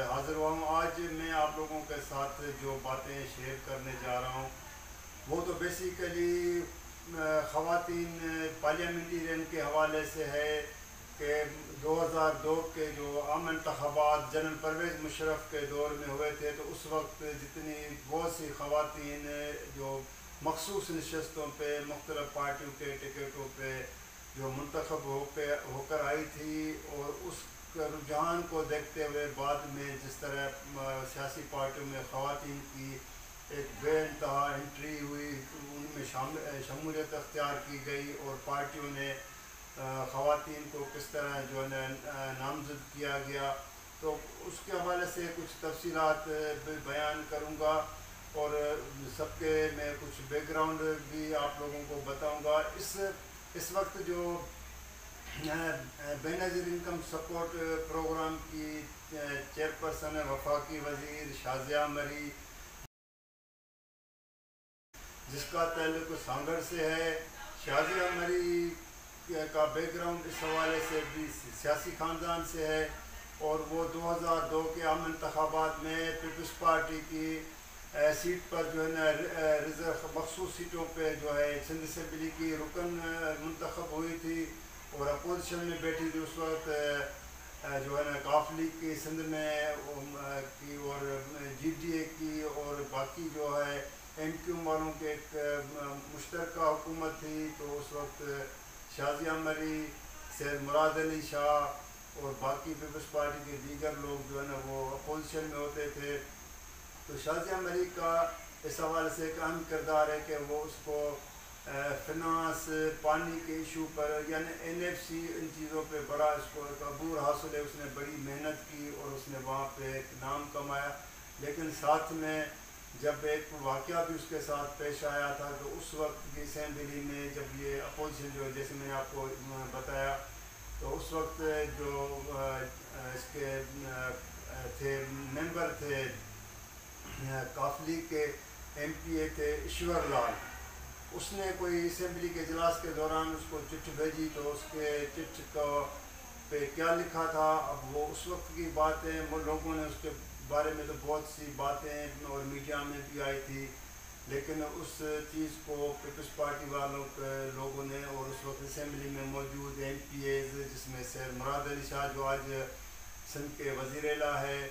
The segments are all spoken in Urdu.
حاضر ہوا ہوں. آج میں آپ لوگوں کے ساتھ جو باتیں شیئر کرنے جا رہا ہوں وہ تو بیسیکلی خواتین پارلیمنٹرین کے حوالے سے ہے کہ 2002 کے جو عام انتخابات جنرل پرویز مشرف کے دور میں ہوئے تھے تو اس وقت جتنی بہت سی خواتین جو مخصوص نشستوں پہ مختلف پارٹیوں کے ٹکٹوں پہ جو منتخب ہو کر آئی تھی، اور اس رجحان کو دیکھتے ہوئے بعد میں جس طرح سیاسی پارٹیوں میں خواتین کی ایک بے انتہا انٹری ہوئی، ان میں شمولیت اختیار کی گئی اور پارٹیوں نے خواتین کو کس طرح جو ہے نامزد کیا گیا، تو اس کے حوالے سے کچھ تفصیلات بیان کروں گا اور سب کے میں کچھ بیک گراؤنڈ بھی آپ لوگوں کو بتاؤں گا. اس وقت جو بے نظیر انکم سپورٹ پروگرام کی چیئرپرسن وفاقی وزیر شازیہ مری، جس کا تعلق سانگڑ سے ہے. شازیہ مری کا بیک گراؤنڈ اس حوالے سے بھی سیاسی خاندان سے ہے، اور وہ 2002 کے عام انتخابات میں پیپلز پارٹی کی سیٹ پر جو ہے نا ریزرو مخصوص سیٹوں پہ جو ہے سندھ اسمبلی کی رکن منتخب ہوئی تھی اور اپوزیشن میں بیٹھی تھی. اس وقت جو ہے نا کاف لیگ کی سندھ میں کی اور جی ڈی اے کی اور باقی جو ہے ایم کیو والوں کے ایک مشترکہ حکومت تھی. تو اس وقت شازیہ مری، سید مراد علی شاہ اور باقی پیپلز پارٹی کے دیگر لوگ جو ہے نا وہ اپوزیشن میں ہوتے تھے. تو شازیہ مری کا اس حوالے سے ایک اہم کردار ہے کہ وہ اس کو فنانس، پانی کے ایشو پر یعنی این ایف سی، ان چیزوں پہ بڑا اس کو ایک عبور حاصل ہے. اس نے بڑی محنت کی اور اس نے وہاں پہ ایک نام کمایا، لیکن ساتھ میں جب ایک واقعہ بھی اس کے ساتھ پیش آیا تھا تو اس وقت کی اسمبلی میں جب یہ اپوزیشن جو جیسے میں نے آپ کو بتایا، تو اس وقت جو اس کے تھے ممبر تھے کاف لیگ کے ایم پی اے تھے ایشور لال، اس نے کوئی اسمبلی کے اجلاس کے دوران اس کو چٹھ بھیجی. تو اس کے چٹھ کو پہ کیا لکھا تھا، اب وہ اس وقت کی بات ہے، وہ لوگوں نے اس کے بارے میں تو بہت سی باتیں اور میڈیا میں بھی آئی تھی، لیکن اس چیز کو پیپلز پارٹی لوگوں نے اور اس وقت اسمبلی میں موجود ایم پی ایز، جس میں سید مراد علی شاہ جو آج سندھ کے وزیر اعلیٰ ہے،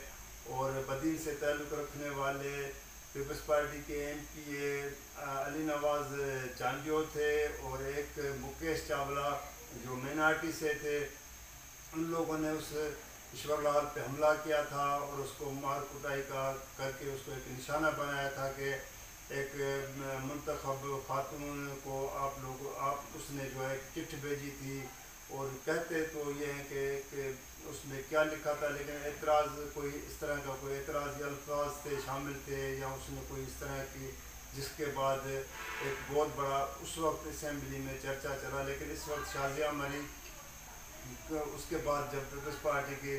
اور بدین سے تعلق رکھنے والے پیپلز پارٹی کے ایم پی اے علی نواز چانڈیو تھے، اور ایک مکیش چاولہ جو مینارٹی سے تھے. ان لوگوں نے اس ایشور لال پہ حملہ کیا تھا اور اس کو مار کٹائی کا کر کے اس کو ایک نشانہ بنایا تھا کہ ایک منتخب خاتون کو آپ اس نے جو ہے چٹھ بھیجی تھی. اور کہتے تو یہ ہیں کہ اس میں کیا لکھا تھا، لیکن اعتراض کوئی اس طرح کا کوئی اعتراضی الفاظ تھے شامل تھے یا اس نے کوئی اس طرح کی، جس کے بعد ایک بہت بڑا اس وقت اسمبلی میں چرچا چلا. لیکن اس وقت شازیہ مری اس کے بعد جب پیپلز پارٹی کی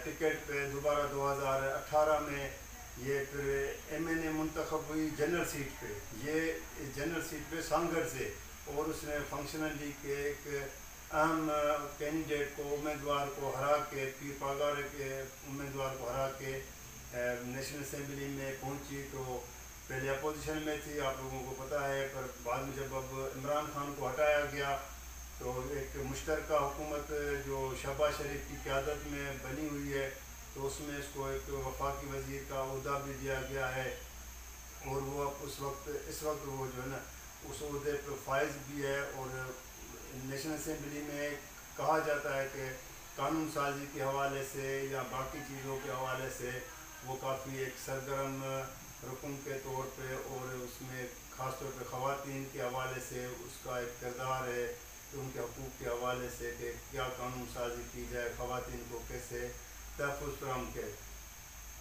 ٹکٹ پہ دوبارہ 2018 میں یہ پھر ایم این اے منتخب ہوئی جنرل سیٹ پہ، یہ جنرل سیٹ پہ سانگڑ سے، اور اس نے فنکشنل لیگ کے ایک اہم کینڈیڈیٹ کو امیدوار کو ہرا کے پیر پاگاڑ کے امیدوار کو ہرا کے نیشنل اسمبلی میں پہنچی. تو پہلے اپوزیشن میں تھی، آپ لوگوں کو پتہ ہے، پر بعد میں جب اب عمران خان کو ہٹایا گیا تو ایک مشترکہ حکومت جو شہباز شریف کی قیادت میں بنی ہوئی ہے، تو اس میں اس کو ایک وفاقی وزیر کا عہدہ بھی دیا گیا ہے، اور وہ اس وقت وہ جو ہے نا اس عہدے پہ فائز بھی ہے. اور نیشنل اسمبلی میں کہا جاتا ہے کہ قانون سازی کے حوالے سے یا باقی چیزوں کے حوالے سے وہ کافی ایک سرگرم رکن کے طور پہ، اور اس میں خاص طور پہ خواتین کے حوالے سے اس کا ایک کردار ہے کہ ان کے حقوق کے حوالے سے کہ کیا قانون سازی کی جائے، خواتین کو کیسے تحفظ فراہم کرے.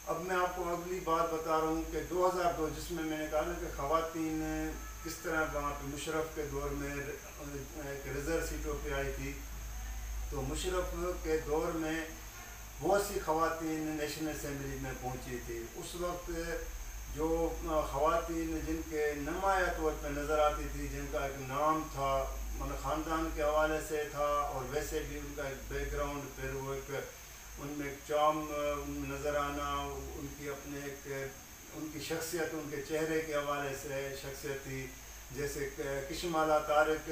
اب میں آپ کو اگلی بات بتا رہا ہوں کہ 2002 جس میں نے کہا نا کہ خواتین کس طرح وہاں پہ مشرف کے دور میں ایک ریزرو سیٹوں پہ آئی تھی. تو مشرف کے دور میں بہت سی خواتین نیشنل اسمبلی میں پہنچی تھی. اس وقت جو خواتین جن کے نمایاں طور پہ نظر آتی تھی، جن کا ایک نام تھا، خاندان کے حوالے سے تھا اور ویسے بھی ان کا ایک بیک گراؤنڈ، پھر وہ ایک ان میں ایک چام نظر آنا، ان کی اپنے ایک ان کی شخصیت، ان کے چہرے کے حوالے سے شخصیت تھی. جیسے کشمالہ طارق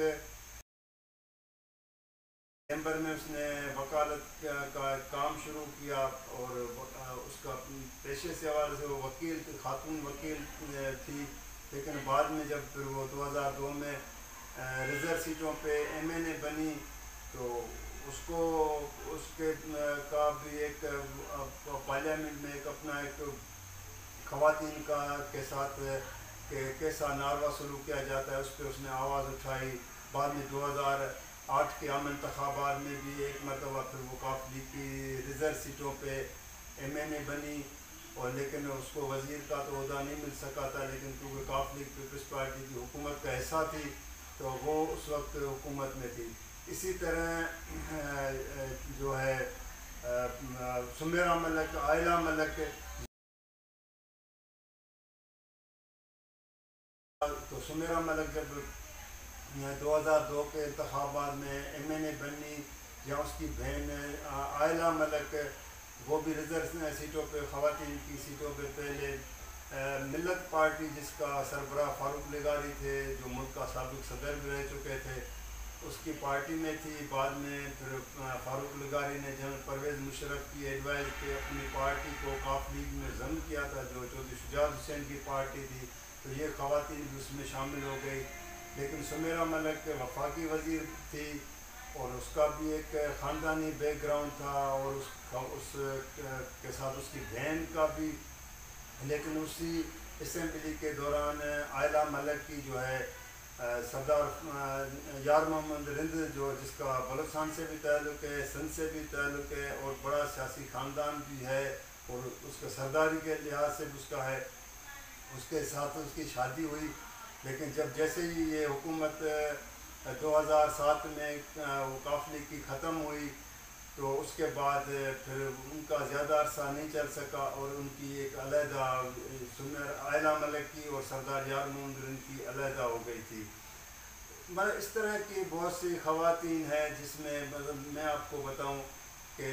چیمبر میں اس نے وکالت کا کام شروع کیا، اور اس کا پیشے سے حوالے سے وہ وکیل خاتون وکیل تھی. لیکن بعد میں جب پھر وہ 2002 میں ریزرو سیٹوں پہ MNA بنی تو اس کو اس کے کا بھی ایک پارلیمنٹ میں ایک اپنا ایک خواتین کا کے ساتھ کہ کیسا ناروا سلوک کیا جاتا ہے اس پہ اس نے آواز اٹھائی. بعد میں 2008 کے عام انتخابات میں بھی ایک مرتبہ پھر وہ کاف لیگ کی ریزرو سیٹوں پہ MNA بنی، اور لیکن اس کو وزیر کا تو عہدہ نہیں مل سکا تھا. لیکن کیونکہ کاف لیگ پیپلز پارٹی کی حکومت کا حصہ تھی تو وہ اس وقت حکومت میں تھی. اسی طرح جو ہے سمیرہ ملک، عائلہ ملک، تو سمیرہ ملک جب 2002 کے انتخابات میں MNA بنی، یا اس کی بہن عائلہ ملک وہ بھی ریزرو سیٹوں پہ خواتین کی سیٹوں پہ پہلے ملت پارٹی جس کا سربراہ فاروق لغاری تھے جو ملک کا سابق صدر بھی رہ چکے تھے اس کی پارٹی میں تھی. بعد میں پھر فاروق لغاری نے جنرل پرویز مشرف کی ایڈوائز پہ اپنی پارٹی کو کاف لیگ میں ضم کیا تھا جو چودھری شجاعت حسین کی پارٹی تھی، تو یہ خواتین بھی اس میں شامل ہو گئی. لیکن سمیرہ ملک وفاقی وزیر تھی اور اس کا بھی ایک خاندانی بیک گراؤنڈ تھا، اور اس کے ساتھ اس کی بہن کا بھی. لیکن اسی اسمبلی کے دوران عائلہ ملک کی جو ہے سردار یار محمد رند جو جس کا بلوچستان سے بھی تعلق ہے، سندھ سے بھی تعلق ہے، اور بڑا سیاسی خاندان بھی ہے، اور اس کا سرداری کے لحاظ سے بھی اس کا ہے، اس کے ساتھ اس کی شادی ہوئی. لیکن جیسے ہی یہ حکومت 2007 میں کاف لیگ کی ختم ہوئی تو اس کے بعد پھر ان کا زیادہ عرصہ نہیں چل سکا، اور ان کی ایک علیحدہ عائلہ ملک کی اور سردار یار محمد رند کی علیحدہ ہو گئی تھی. اس طرح کی بہت سی خواتین ہیں جس میں میں آپ کو بتاؤں کہ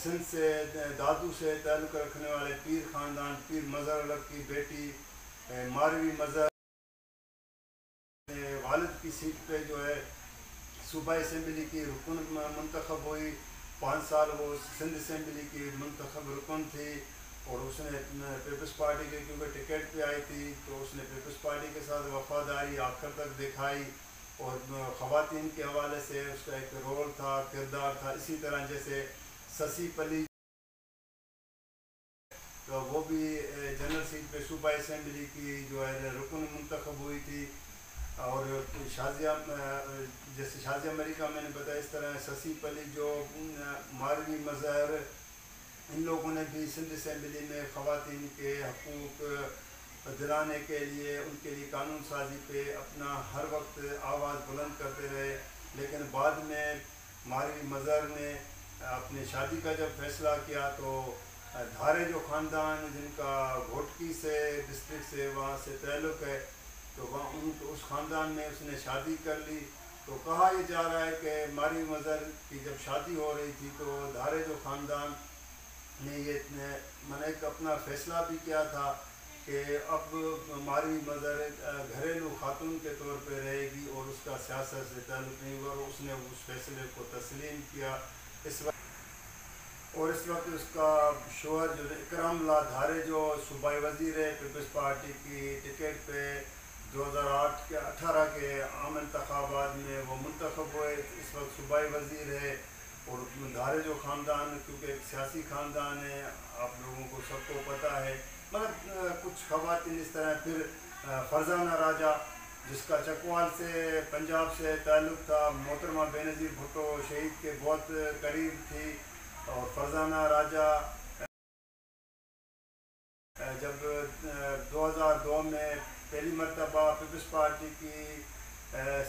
سندھ سے دادو سے تعلق رکھنے والے پیر خاندان پیر مظہر الگ کی بیٹی ماروی مظہر والد کی سیٹ پہ جو ہے صوبہ اسمبلی کی رکن منتخب ہوئی. 5 سال وہ سندھ اسمبلی کی منتخب رکن تھی، اور اس نے پیپلز پارٹی کے کیونکہ ٹکٹ پہ آئی تھی تو اس نے پیپلز پارٹی کے ساتھ وفاداری آخر تک دکھائی، اور خواتین کے حوالے سے اس کا ایک رول تھا، کردار تھا. اسی طرح جیسے سسی پلی تو وہ بھی جنرل سیٹ پہ صوبہ اسمبلی کی جو ہے رکن منتخب ہوئی تھی. اور شازیہ جیسے شازیہ مری کا میں نے بتایا، اس طرح سسی پلی جو ماروی مظہر ان لوگوں نے بھی سندھ اسمبلی میں خواتین کے حقوق دلانے کے لیے ان کے لیے قانون سازی پہ اپنا ہر وقت آواز بلند کرتے رہے. لیکن بعد میں ماروی مظہر نے اپنی شادی کا جب فیصلہ کیا تو دھارے جو خاندان جن کا گھوٹکی سے ڈسٹرکٹ سے وہاں سے تعلق ہے تو وہاں اس خاندان میں اس نے شادی کر لی. تو کہا یہ جا رہا ہے کہ ماروی مظہر کی جب شادی ہو رہی تھی تو دھارے جو خاندان نے یہ ایک اپنا فیصلہ بھی کیا تھا کہ اب ماروی مظہر گھریلو خاتون کے طور پہ رہے گی اور اس کا سیاست سے تعلق نہیں ہوا، اور اس نے اس فیصلے کو تسلیم کیا. اس وقت اس کا شوہر جو اکرام اللہ دھارے جو صوبائی وزیر ہے پیپلز پارٹی کی ٹکٹ پہ 2018 کے عام انتخابات میں وہ منتخب ہوئے، اس وقت صوبائی وزیر ہے. اور دھارے جو خاندان کیونکہ ایک سیاسی خاندان ہے، آپ لوگوں کو سب کو پتہ ہے. مطلب کچھ خواتین اس طرح. پھر فرزانہ راجہ جس کا چکوال سے پنجاب سے تعلق تھا، محترمہ بے نظیر بھٹو شہید کے بہت قریب تھی. اور فرزانہ راجہ جب 2002 میں پہلی مرتبہ پیپلز پارٹی کی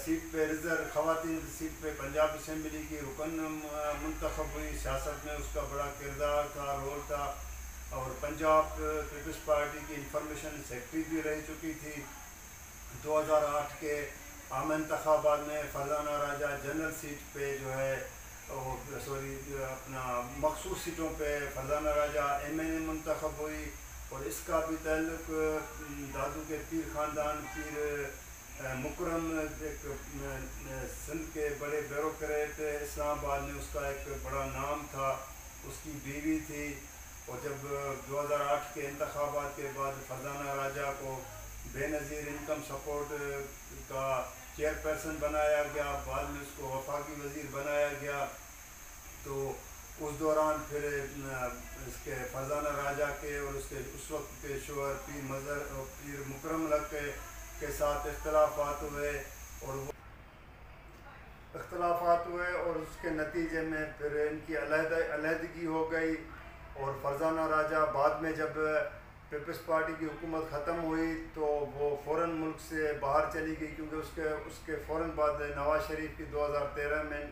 سیٹ پہ ریزرو خواتین کی سیٹ پہ پنجاب اسمبلی کی رکن منتخب ہوئی. سیاست میں اس کا بڑا کردار تھا، رول تھا، اور پنجاب پیپلز پارٹی کی انفارمیشن سیکرٹری بھی رہ چکی تھی. 2008 کے عام انتخابات میں فرزانہ راجہ جنرل سیٹ پہ جو ہے سوری اپنا مخصوص سیٹوں پہ فرزانہ راجہ MNA منتخب ہوئی، اور اس کا بھی تعلق دادو کے پیر خاندان پیر مکرم ایک سندھ کے بڑے بیوروکریٹ اسلام آباد میں اس کا ایک بڑا نام تھا، اس کی بیوی تھی، اور جب 2008 کے انتخابات کے بعد فرزانہ راجہ کو بے نظیر انکم سپورٹ کا چیئرپرسن بنایا گیا، بعد میں اس کو وفاقی وزیر بنایا گیا، تو اس دوران پھر اس کے فرزانہ راجہ کے اور اس کے اس وقت کے شوہر پیر مکرم لک کے ساتھ اختلافات ہوئے اور اس کے نتیجے میں پھر ان کی علیحدگی ہو گئی، اور فرزانہ راجہ بعد میں جب پیپلز پارٹی کی حکومت ختم ہوئی تو وہ فوراً ملک سے باہر چلی گئی، کیونکہ اس کے فوراً بعد نواز شریف کی 2013 میں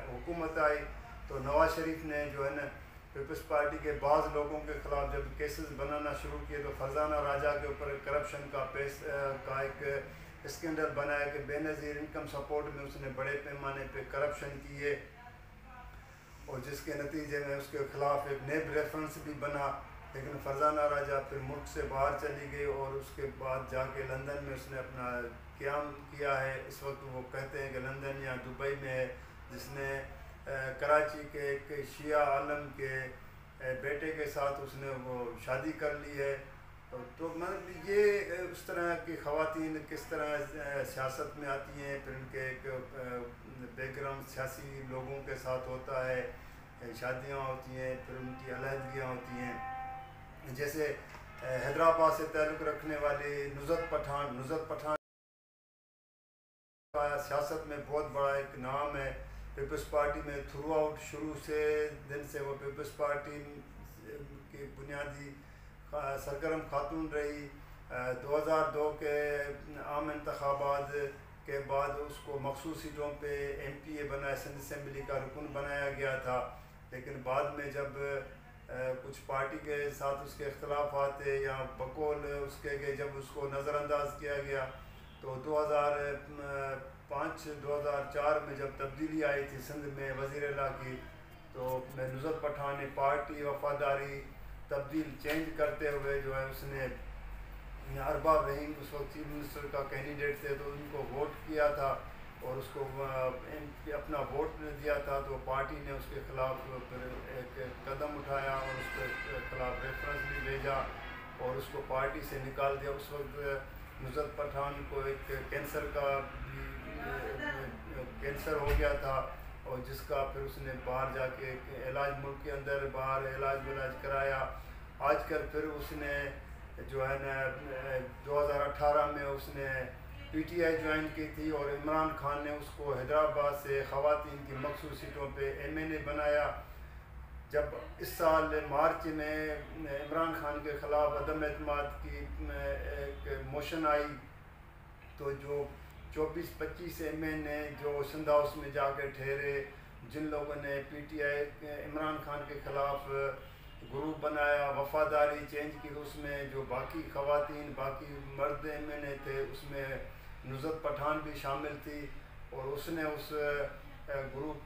حکومت آئی، تو نواز شریف نے جو ہے نا پیپلز پارٹی کے بعض لوگوں کے خلاف جب کیسز بنانا شروع کیے تو فرزانہ راجہ کے اوپر کرپشن کا ایک اسکینڈل بنایا کہ بے نظیر انکم سپورٹ میں اس نے بڑے پیمانے پہ کرپشن کیے، اور جس کے نتیجے میں اس کے خلاف ایک نیب ریفرنس بھی بنا، لیکن فرزانہ راجہ پھر ملک سے باہر چلی گئی، اور اس کے بعد جا کے لندن میں اس نے اپنا قیام کیا ہے۔ اس وقت وہ کہتے ہیں کہ لندن یا دبئی میں ہے، جس نے کراچی کے ایک شیعہ عالم کے بیٹے کے ساتھ اس نے وہ شادی کر لی ہے۔ تو مطلب یہ اس طرح کی خواتین کس طرح سیاست میں آتی ہیں، پھر ان کے ایک بیک گراؤنڈ سیاسی لوگوں کے ساتھ ہوتا ہے، شادیاں ہوتی ہیں، پھر ان کی علیحدگیاں ہوتی ہیں، جیسے حیدرآباد سے تعلق رکھنے والی نصرت پٹھان سیاست میں بہت بڑا ایک نام ہے، پیپلز پارٹی میں تھرو آؤٹ شروع سے دن سے وہ پیپلز پارٹی کی بنیادی سرگرم خاتون رہی۔ 2002 کے عام انتخابات کے بعد اس کو مخصوص سیٹوں پہ MPA بنایا، سندھ اسمبلی کا رکن بنایا گیا تھا، لیکن بعد میں جب کچھ پارٹی کے ساتھ اس کے اختلافات تھے یا بقول اس کے کہ جب اس کو نظر انداز کیا گیا، تو 2004 میں جب تبدیلی آئی تھی سندھ میں وزیر اعلیٰ کی، تو نصرت پٹھان نے پارٹی وفاداری تبدیل چینج کرتے ہوئے جو ہے اس نے ارباب رحیم اس وقت چیف منسٹر کا کینڈیڈیٹ تھے تو ان کو ووٹ کیا تھا، اور اس کو اپنا ووٹ دیا تھا، تو پارٹی نے اس کے خلاف پھر ایک قدم اٹھایا اور اس کے خلاف ریفرنس بھی بھیجا اور اس کو پارٹی سے نکال دیا۔ اس وقت نصرت پٹھان کو ایک کینسر ہو گیا تھا، اور جس کا پھر اس نے باہر جا کے علاج ملک کے اندر باہر علاج کرایا۔ آج کل پھر اس نے جو ہے نا 2018 میں اس نے PTI جوائن کی تھی، اور عمران خان نے اس کو حیدرآباد سے خواتین کی مخصوص سیٹوں پہ MNA بنایا۔ جب اس سال مارچ میں عمران خان کے خلاف عدم اعتماد کی ایک موشن آئی، تو جو 24-25 MNA جو سندھ ہاؤس میں جا کے ٹھہرے، جن لوگوں نے PTI عمران خان کے خلاف گروپ بنایا، وفاداری چینج کی، اس میں جو باقی خواتین باقی مرد MNA تھے اس میں نصرت پٹھان بھی شامل تھی، اور اس نے اس گروپ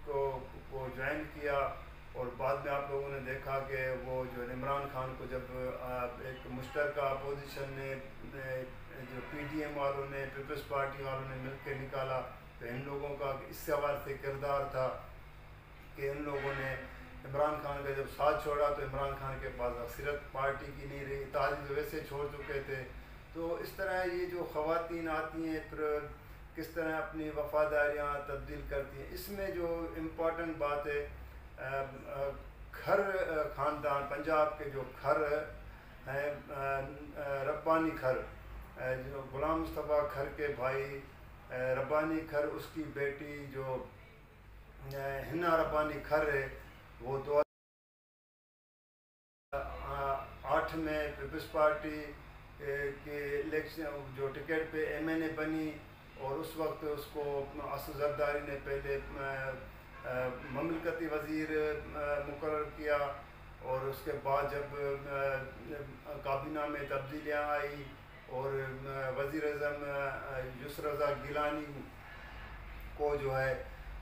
کو جوائن کیا، اور بعد میں آپ لوگوں نے دیکھا کہ وہ جو عمران خان کو جب ایک مشترکہ اپوزیشن نے جو PDM والوں نے پیپلز پارٹی والوں نے مل کے نکالا، تو ان لوگوں کا اس سے حوالے سے کردار تھا کہ ان لوگوں نے عمران خان کا جب ساتھ چھوڑا تو عمران خان کے پاس اکثریت پارٹی کی نہیں رہی، اتحادی ویسے چھوڑ چکے تھے۔ تو اس طرح یہ جو خواتین آتی ہیں پھر کس طرح اپنی وفاداریاں تبدیل کرتی ہیں، اس میں جو امپورٹنٹ بات ہے کھر خاندان، پنجاب کے جو کھر ہیں، ربانی کھر، جو غلام مصطفیٰ کھر کے بھائی ربانی کھر، اس کی بیٹی جو ہنا ربانی کھر ہے، وہ 2008 میں پیپلز پارٹی کے الیکشن جو ٹکٹ پہ MNA بنی، اور اس وقت اس کو اسد زرداری نے پہلے مملکتی وزیر مقرر کیا، اور اس کے بعد جب کابینہ میں تبدیلیاں آئی اور وزیر اعظم یسر رضا گیلانی کو جو ہے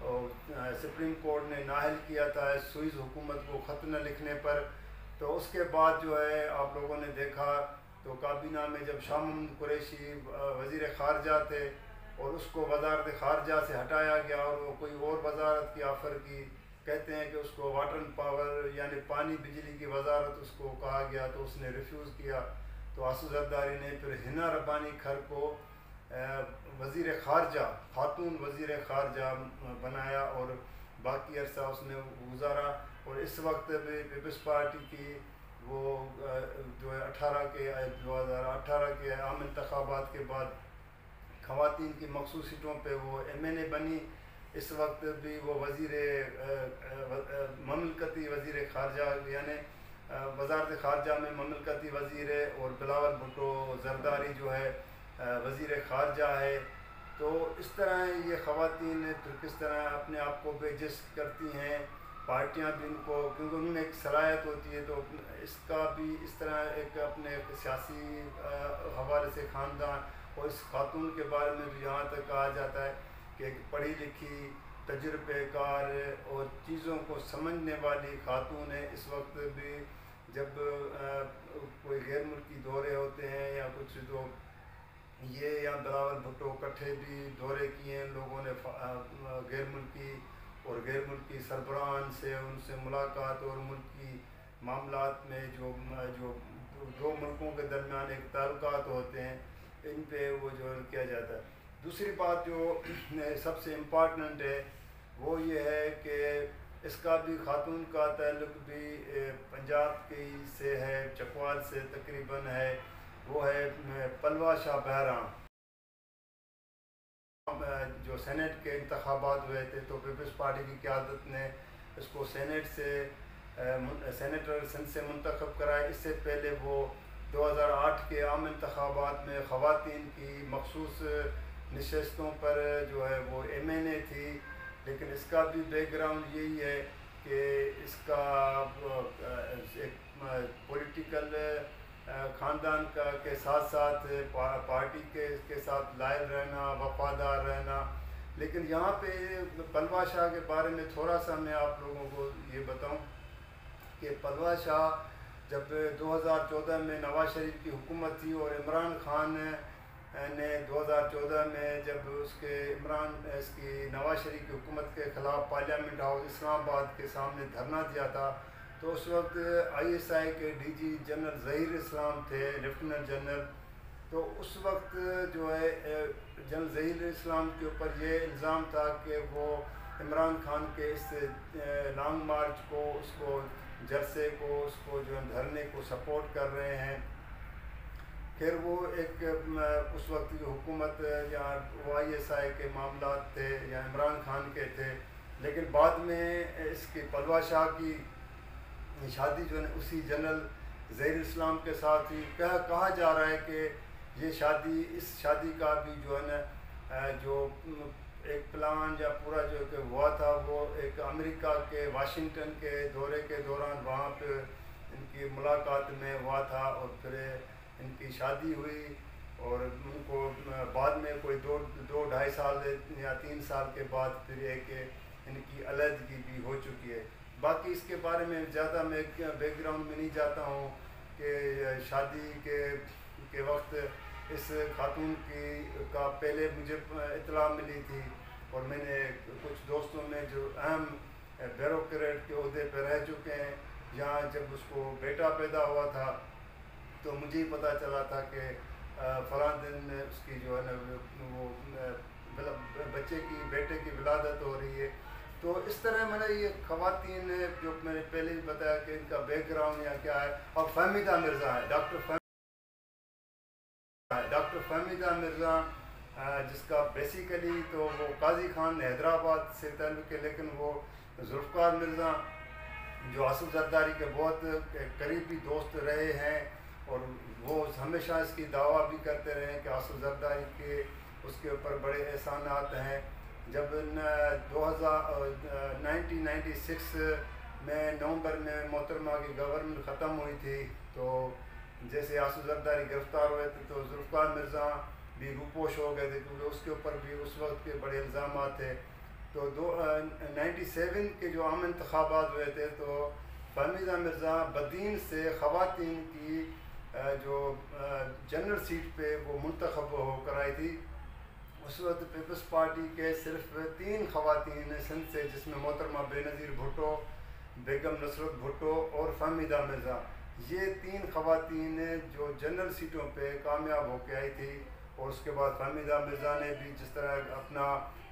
سپریم کورٹ نے نااہل کیا تھا سوئز حکومت کو خط نہ لکھنے پر. تو اس کے بعد جو ہے آپ لوگوں نے دیکھا تو کابینہ میں جب شاہ محمود قریشی وزیر خارجہ تھے اور اس کو وزارت خارجہ سے ہٹایا گیا اور وہ کوئی اور وزارت کی آفر کی, کہتے ہیں کہ اس کو واٹر اینڈ پاور یعنی پانی بجلی کی وزارت اس کو کہا گیا تو اس نے ریفیوز کیا. تو آصف زرداری نے پھر ہنا ربانی کھر کو وزیر خارجہ, خاتون وزیر خارجہ بنایا اور باقی عرصہ اس نے گزارا. اور اس وقت بھی پیپلز پارٹی کی وہ جو ہے 2018 کے عام انتخابات کے بعد خواتین کی مخصوص سیٹوں پہ وہ MNA بنی. اس وقت بھی وہ مملکتی وزیر خارجہ یعنی وزارت خارجہ میں مملکتی وزیر ہے, اور بلاول بھٹو زرداری جو ہے وزیر خارجہ ہے. تو اس طرح یہ خواتین پھر کس طرح اپنے آپ کو ایڈجسٹ کرتی ہیں, پارٹیاں بھی ان کو, کیونکہ انہوں نے ایک صلاحیت ہوتی ہے. تو اس کا بھی اس طرح ایک اپنے سیاسی حوالے سے خاندان, اور اس خاتون کے بارے میں بھی یہاں تک کہا جاتا ہے کہ ایک پڑھی لکھی, تجربے کار اور چیزوں کو سمجھنے والی خاتون ہے. اس وقت بھی جب کوئی غیر ملکی دورے ہوتے ہیں یا کچھ, تو یہ یا بلاول بھٹو کٹھے بھی دورے کیے ہیں لوگوں نے غیر ملکی اور غیر ملکی سربراہان سے, ان سے ملاقات, اور ملکی معاملات میں جو دو ملکوں کے درمیان ایک تعلقات ہوتے ہیں ان پہ وہ جو کیا جاتا ہے. دوسری بات جو سب سے امپارٹنٹ ہے وہ یہ ہے کہ اس کا بھی خاتون کا تعلق بھی پنجاب کی سے ہے, چکوال سے تقریباً ہے. وہ ہے پلوا شاہ بہرام. جو سینٹ کے انتخابات ہوئے تھے تو پیپلز پارٹی کی قیادت نے اس کو سینیٹر سندھ سے منتخب کرائے. اس سے پہلے وہ 2008 کے عام انتخابات میں خواتین کی مخصوص نشستوں پر جو ہے وہ MNA تھی. لیکن اس کا بھی بیک گراؤنڈ یہی ہے کہ اس کا ایک پولیٹیکل خاندان کے ساتھ ساتھ پارٹی کے ساتھ لائل رہنا, وفادار رہنا. لیکن یہاں پہ پلوا شاہ کے بارے میں تھوڑا سا میں آپ لوگوں کو یہ بتاؤں کہ پلوا شاہ جب 2014 میں نواز شریف کی حکومت تھی اور عمران خان نے 2014 میں جب اس کی نواز شریف کی حکومت کے خلاف پارلیمنٹ ہاؤس اسلام آباد کے سامنے دھرنا دیا تھا, تو اس وقت ISI کے DG جنرل ظہیر اسلام تھے, لیفٹیننٹ جنرل. تو اس وقت جو ہے جنرل ظہیر اسلام کے اوپر یہ الزام تھا کہ وہ عمران خان کے اس لانگ مارچ کو, اس کو جلسے کو, اس کو جو دھرنے کو سپورٹ کر رہے ہیں. پھر وہ ایک اس وقت کی حکومت یا ISI کے معاملات تھے یا عمران خان کے تھے. لیکن بعد میں اس کی پلوا شاہ کی شادی جو ہے اسی جنرل ظہیر اسلام کے ساتھ ہی. کہا جا رہا ہے کہ یہ اس شادی کا بھی جو ہے نا جو ایک پلان یا پورا جو کہ ہوا تھا وہ ایک امریکہ کے واشنگٹن کے دورے کے دوران وہاں پہ ان کی ملاقات میں ہوا تھا, اور پھر ان کی شادی ہوئی. اور ان کو بعد میں کوئی 2-2.5 سال یا 3 سال کے بعد پھر ایک ان کی علیحدگی بھی ہو چکی ہے. باقی اس کے بارے میں زیادہ میں بیک گراؤنڈ میں نہیں جاتا ہوں کہ شادی کے وقت اس خاتون کا پہلے مجھے اطلاع ملی تھی, اور میں نے کچھ دوستوں میں جو اہم بیوروکریٹ کے عہدے پہ رہ چکے ہیں, یہاں جب اس کو بیٹا پیدا ہوا تھا تو مجھے ہی پتہ چلا تھا کہ فلاں دن اس کی جو ہے نا وہ بیٹے کی ولادت ہو رہی ہے. تو اس طرح میں نے یہ خواتین جو میں نے پہلے ہی بتایا کہ ان کا بیک گراؤنڈ یا کیا ہے. اور فہمیدہ مرزا ہے, ڈاکٹر فہمیدہ مرزا, جس کا بیسیکلی تو وہ قاضی خان حیدرآباد سے تعلق ہے, لیکن وہ ذوالفقار مرزا جو آصف زرداری کے بہت قریبی دوست رہے ہیں, اور وہ ہمیشہ اس کی دعویٰ بھی کرتے رہے ہیں کہ آصف زرداری کے اس کے اوپر بڑے احسانات ہیں. جب 1996 میں نومبر میں محترمہ کی گورنمنٹ ختم ہوئی تھی, تو جیسے آصف زرداری گرفتار ہوئے تھے تو ذوالفقار مرزا بھی روپوش ہو گئے تھے, کیونکہ اس کے اوپر بھی اس وقت کے بڑے الزامات تھے. تو 97 کے جو عام انتخابات ہوئے تھے تو فہمیدہ مرزا بدین سے خواتین کی جو جنرل سیٹ پہ وہ منتخب ہو کر آئی تھی. اس وقت پیپلز پارٹی کے صرف 3 خواتین سندھ سے، جس میں محترمہ بے نظیر بھٹو، بیگم نصرت بھٹو اور فہمیدہ مرزا، یہ 3 خواتین جو جنرل سیٹوں پہ کامیاب ہو کے آئی تھی. اور اس کے بعد فہمیدہ مرزا نے بھی جس طرح اپنا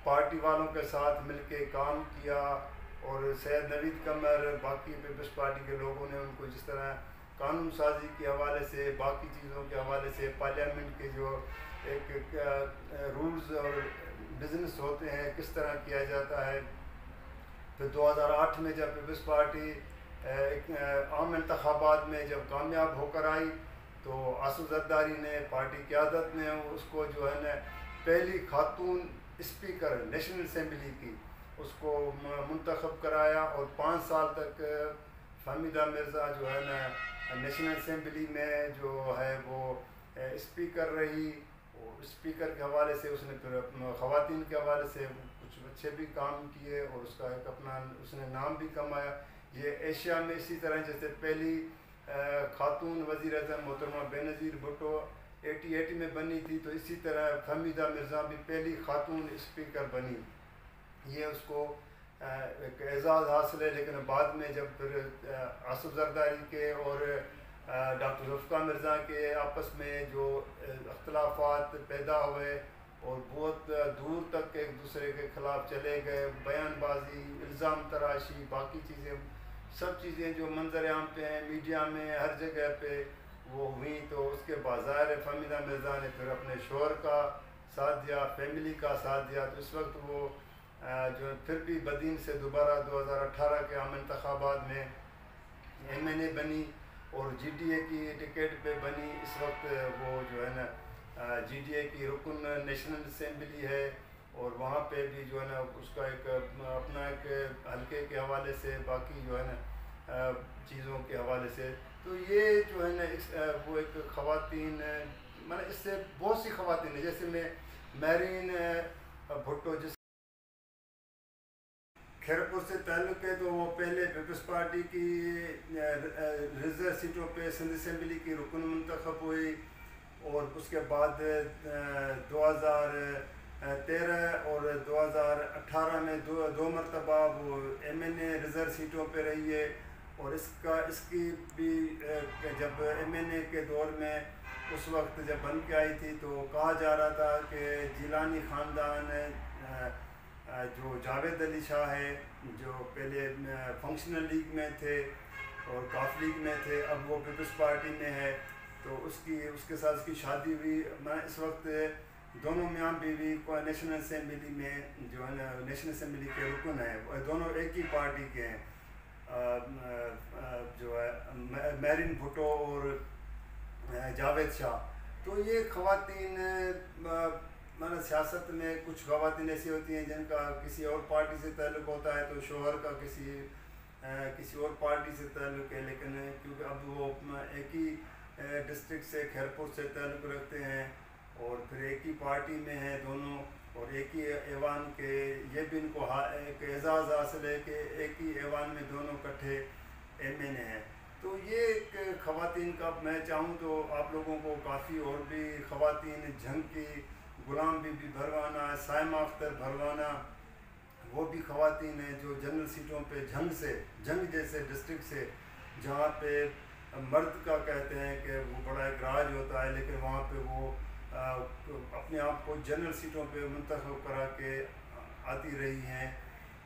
پارٹی والوں کے ساتھ مل کے کام کیا، اور سید نوید قمر، باقی پیپلز پارٹی کے لوگوں نے ان کو جس طرح قانون سازی کے حوالے سے، باقی چیزوں کے حوالے سے، پارلیمنٹ کے جو ایک رولز اور بزنس ہوتے ہیں کس طرح کیا جاتا ہے. پھر 2008 میں جب پیپلز پارٹی عام انتخابات میں جب کامیاب ہو کر آئی تو آصف زرداری نے پارٹی قیادت نے اس کو جو ہے نا پہلی خاتون اسپیکر نیشنل اسمبلی کی اس کو منتخب کرایا، اور 5 سال تک فہمیدہ مرزا جو ہے نا نیشنل اسمبلی میں جو ہے وہ اسپیکر رہی. اور اسپیکر کے حوالے سے اس نے پھر خواتین کے حوالے سے کچھ اچھے بھی کام کیے، اور اس کا ایک اپنا اس نے نام بھی کمایا. یہ ایشیا میں اسی طرح جیسے پہلی خاتون وزیر اعظم محترمہ بے نظیر بھٹو 88 میں بنی تھی، تو اسی طرح فہمیدہ مرزا بھی پہلی خاتون اسپیکر بنی. یہ اس کو ایک اعزاز حاصل ہے. لیکن بعد میں جب پھر آصف زرداری کے اور ڈاکٹر ذوالفقار مرزا کے آپس میں جو اختلافات پیدا ہوئے اور بہت دور تک ایک دوسرے کے خلاف چلے گئے، بیان بازی، الزام تراشی، باقی چیزیں، سب چیزیں جو منظر عام پہ ہیں، میڈیا میں، ہر جگہ پہ وہ ہوئیں. تو اس کے بعد ظاہر فہمیدہ مرزا نے پھر اپنے شوہر کا ساتھ دیا، فیملی کا ساتھ دیا. تو اس وقت وہ جو پھر بھی بدین سے دوبارہ 2018 کے عام انتخابات میں MNA بنی اور GDA کی ٹکٹ پہ بنی. اس وقت وہ جو ہے نا GDA کی رکن نیشنل اسمبلی ہے، اور وہاں پہ بھی جو ہے نا اس کا ایک اپنا ایک حلقے کے حوالے سے، باقی جو ہے نا چیزوں کے حوالے سے. تو یہ جو ہے نا وہ ایک خواتین، مطلب اس سے بہت سی خواتین ہیں، جیسے میں میرین بھٹو جس کھیرپور سے تعلق ہے، تو وہ پہلے پیپلز پارٹی کی ریزرو سیٹوں پہ سندھ اسمبلی کی رکن منتخب ہوئی، اور اس کے بعد 2013 اور 2018 میں دو مرتبہ وہ MNA ریزرو سیٹوں پہ رہی ہے. اور اس کی بھی جب MNA کے دور میں اس وقت جب بن کے آئی تھی تو کہا جا رہا تھا کہ جیلانی خاندان جو جاوید علی شاہ ہے، جو پہلے فنکشنل لیگ میں تھے اور کاف لیگ میں تھے، اب وہ پیپلز پارٹی میں ہے، تو اس کے ساتھ اس کی شادی ہوئی. میں اس وقت دونوں میاں بیوی کو نیشنل اسمبلی میں جو ہے نا نیشنل اسمبلی کے رکن ہیں، دونوں ایک ہی پارٹی کے ہیں، جو ہے میرین بھٹو اور جاوید شاہ. تو یہ خواتین مانا سیاست میں کچھ خواتین ایسی ہوتی ہیں جن کا کسی اور پارٹی سے تعلق ہوتا ہے، تو شوہر کا کسی اور پارٹی سے تعلق ہے، لیکن کیونکہ اب وہ ایک ہی ڈسٹرکٹ سے کھیرپور سے تعلق رکھتے ہیں اور پھر ایک ہی پارٹی میں ہیں دونوں، اور ایک ہی ایوان کے، یہ بھی ان کو ایک اعزاز حاصل ہے کہ ایک ہی ایوان میں دونوں کٹھے MNA ہیں. تو یہ ایک خواتین کا، میں چاہوں تو آپ لوگوں کو کافی اور بھی خواتین، جھنگ کی غلام بی بی بھروانا، سائمہ اختر بھروانا، وہ بھی خواتین ہیں جو جنرل سیٹوں پہ جنگ جیسے ڈسٹرکٹ سے، جہاں پہ مرد کا کہتے ہیں کہ وہ بڑا ایک راج ہوتا ہے، لیکن وہاں پہ وہ اپنے آپ کو جنرل سیٹوں پہ منتخب کرا کے آتی رہی ہیں.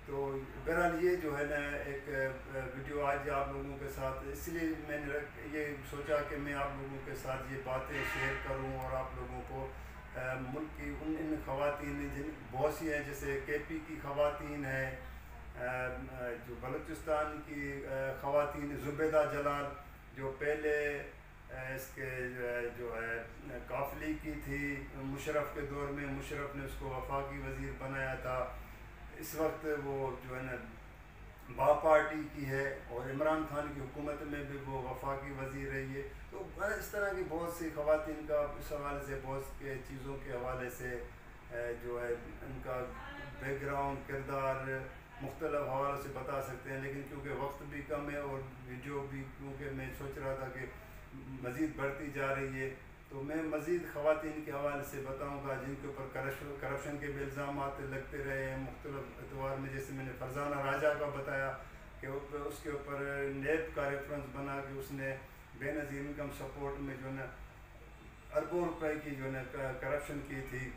تو بہرحال یہ جو ہے نا ایک ویڈیو آج آپ لوگوں کے ساتھ، اس لیے میں نے یہ سوچا کہ میں آپ لوگوں کے ساتھ یہ باتیں شیئر کروں، اور آپ لوگوں کو ملک کی ان خواتین جن بہت سی ہیں، جیسے KP کی خواتین ہیں، جو بلوچستان کی خواتین، زبیدہ جلال جو پہلے اس کے جو ہے کافلی کی تھی مشرف کے دور میں، مشرف نے اس کو وفاقی وزیر بنایا تھا. اس وقت وہ جو ہے نا با پارٹی کی ہے، اور عمران خان کی حکومت میں بھی وہ وفاقی وزیر رہی ہے. تو اس طرح کی بہت سی خواتین کا اس حوالے سے، بہت سے چیزوں کے حوالے سے جو ہے ان کا بیک گراؤنڈ کردار مختلف حوالوں سے بتا سکتے ہیں، لیکن کیونکہ وقت بھی کم ہے اور ویڈیو بھی کیونکہ میں سوچ رہا تھا کہ مزید بڑھتی جا رہی ہے، تو میں مزید خواتین کے حوالے سے بتاؤں گا جن کے اوپر کرپشن کے بھی الزامات لگتے رہے ہیں مختلف اعتبار میں. جیسے میں نے فرزانہ راجہ کا بتایا کہ اس کے اوپر نیب کا ریفرنس بنا کہ اس نے بے نظیر انکم سپورٹ میں جو ہے نا اربوں روپے کی جو ہے نا کرپشن کی تھی.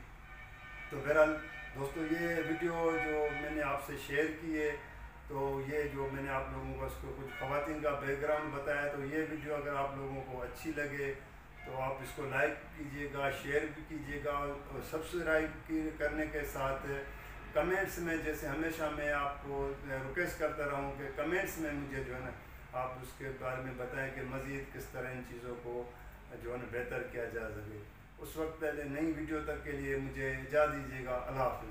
تو بہرحال دوستو یہ ویڈیو جو میں نے آپ سے شیئر کی ہے، تو یہ جو میں نے آپ لوگوں کو اس کو کچھ خواتین کا بیک گراؤنڈ بتایا، تو یہ ویڈیو اگر آپ لوگوں کو اچھی لگے تو آپ اس کو لائک کیجئے گا، شیئر بھی کیجئے گا، اور سبسکرائب کرنے کے ساتھ کمنٹس میں، جیسے ہمیشہ میں آپ کو ریکویسٹ کرتا رہا ہوں کہ کمنٹس میں مجھے جو ہے نا آپ اس کے بارے میں بتائیں کہ مزید کس طرح ان چیزوں کو جو ہے نا بہتر کیا جا سکے. اس وقت پہلے نئی ویڈیو تک کے لیے مجھے اجازت دیجیے گا. اللہ حافظ.